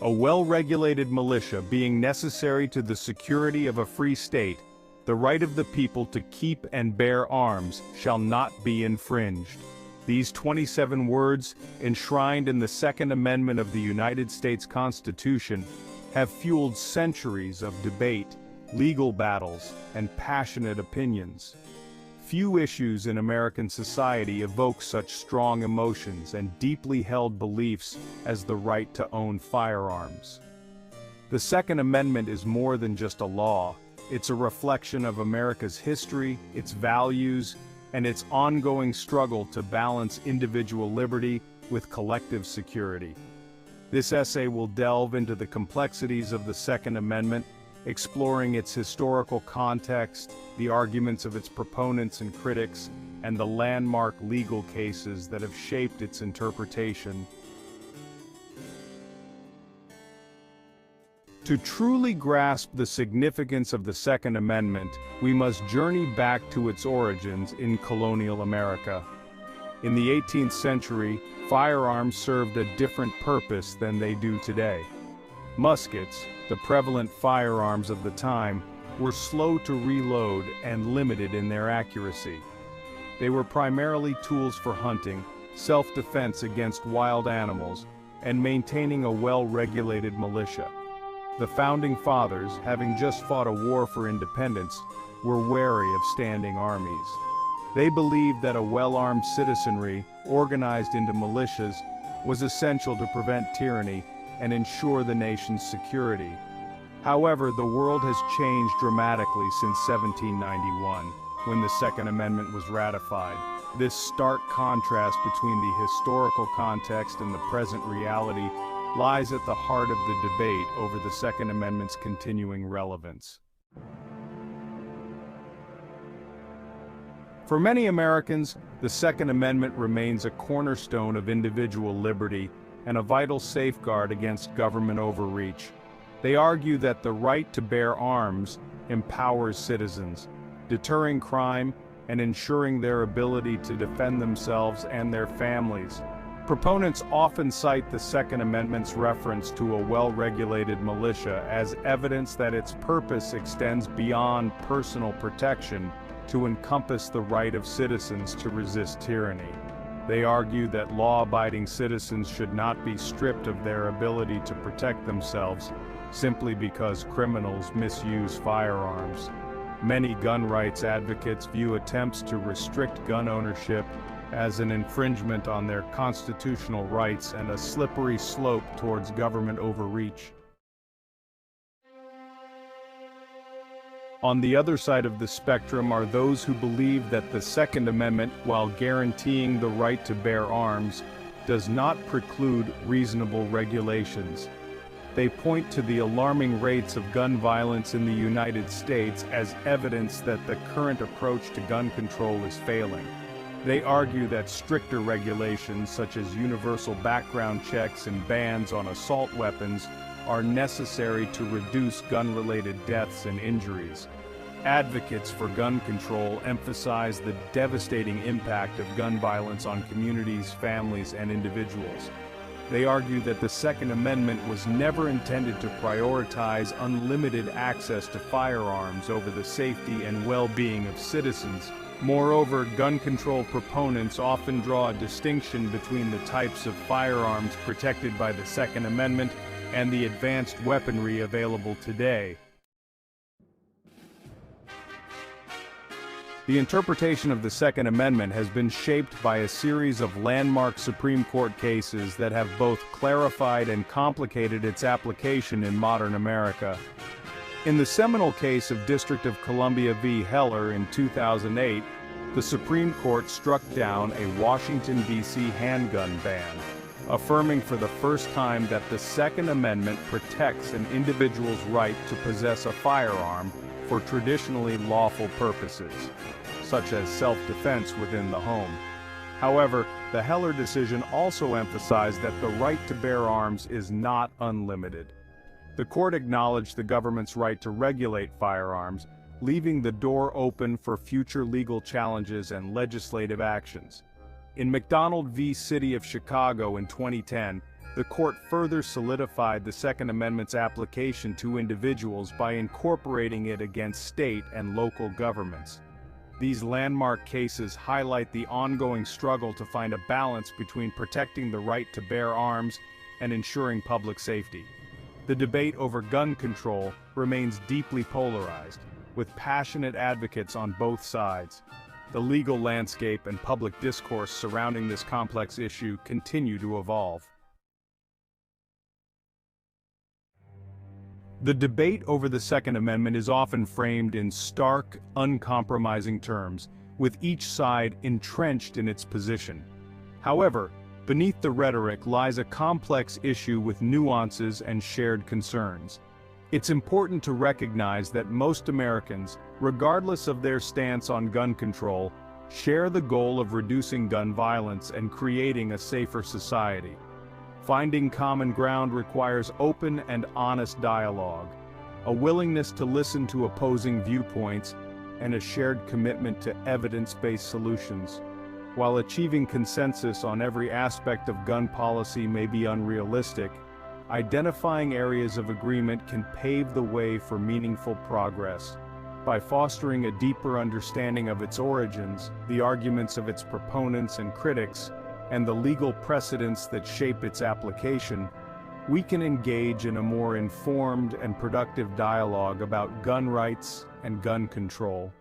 A well-regulated militia being necessary to the security of a free state, the right of the people to keep and bear arms shall not be infringed. These 27 words, enshrined in the Second Amendment of the United States Constitution, have fueled centuries of debate, legal battles, and passionate opinions. Few issues in American society evoke such strong emotions and deeply held beliefs as the right to own firearms. The Second Amendment is more than just a law. It's a reflection of America's history, its values, and its ongoing struggle to balance individual liberty with collective security. This essay will delve into the complexities of the Second Amendment, exploring its historical context, the arguments of its proponents and critics, and the landmark legal cases that have shaped its interpretation. To truly grasp the significance of the Second Amendment, we must journey back to its origins in colonial America. In the 18th century, firearms served a different purpose than they do today. Muskets, the prevalent firearms of the time, were slow to reload and limited in their accuracy. They were primarily tools for hunting, self-defense against wild animals, and maintaining a well-regulated militia. The Founding Fathers, having just fought a war for independence, were wary of standing armies. They believed that a well-armed citizenry, organized into militias, was essential to prevent tyranny and ensure the nation's security. However, the world has changed dramatically since 1791, when the Second Amendment was ratified. This stark contrast between the historical context and the present reality lies at the heart of the debate over the Second Amendment's continuing relevance. For many Americans, the Second Amendment remains a cornerstone of individual liberty and a vital safeguard against government overreach. They argue that the right to bear arms empowers citizens, deterring crime and ensuring their ability to defend themselves and their families. Proponents often cite the Second Amendment's reference to a well-regulated militia as evidence that its purpose extends beyond personal protection to encompass the right of citizens to resist tyranny. They argue that law-abiding citizens should not be stripped of their ability to protect themselves simply because criminals misuse firearms. Many gun rights advocates view attempts to restrict gun ownership as an infringement on their constitutional rights and a slippery slope towards government overreach. On the other side of the spectrum are those who believe that the Second Amendment, while guaranteeing the right to bear arms, does not preclude reasonable regulations. They point to the alarming rates of gun violence in the United States as evidence that the current approach to gun control is failing. They argue that stricter regulations such as universal background checks and bans on assault weapons are necessary to reduce gun-related deaths and injuries. Advocates for gun control emphasize the devastating impact of gun violence on communities, families, and individuals. They argue that the Second Amendment was never intended to prioritize unlimited access to firearms over the safety and well-being of citizens. Moreover, gun control proponents often draw a distinction between the types of firearms protected by the Second Amendment and the advanced weaponry available today. The interpretation of the Second Amendment has been shaped by a series of landmark Supreme Court cases that have both clarified and complicated its application in modern America. In the seminal case of District of Columbia v. Heller in 2008, the Supreme Court struck down a Washington, D.C. handgun ban, affirming for the first time that the Second Amendment protects an individual's right to possess a firearm for traditionally lawful purposes, such as self-defense within the home. However, the Heller decision also emphasized that the right to bear arms is not unlimited. The court acknowledged the government's right to regulate firearms, leaving the door open for future legal challenges and legislative actions. In McDonald v. City of Chicago in 2010, The court further solidified the Second Amendment's application to individuals by incorporating it against state and local governments. These landmark cases highlight the ongoing struggle to find a balance between protecting the right to bear arms and ensuring public safety. The debate over gun control remains deeply polarized, with passionate advocates on both sides. The legal landscape and public discourse surrounding this complex issue continue to evolve. The debate over the Second Amendment is often framed in stark, uncompromising terms, with each side entrenched in its position. However, beneath the rhetoric lies a complex issue with nuances and shared concerns. It's important to recognize that most Americans, regardless of their stance on gun control, share the goal of reducing gun violence and creating a safer society. Finding common ground requires open and honest dialogue, a willingness to listen to opposing viewpoints, and a shared commitment to evidence-based solutions. While achieving consensus on every aspect of gun policy may be unrealistic, identifying areas of agreement can pave the way for meaningful progress. By fostering a deeper understanding of its origins, the arguments of its proponents and critics, and the legal precedents that shape its application, we can engage in a more informed and productive dialogue about gun rights and gun control.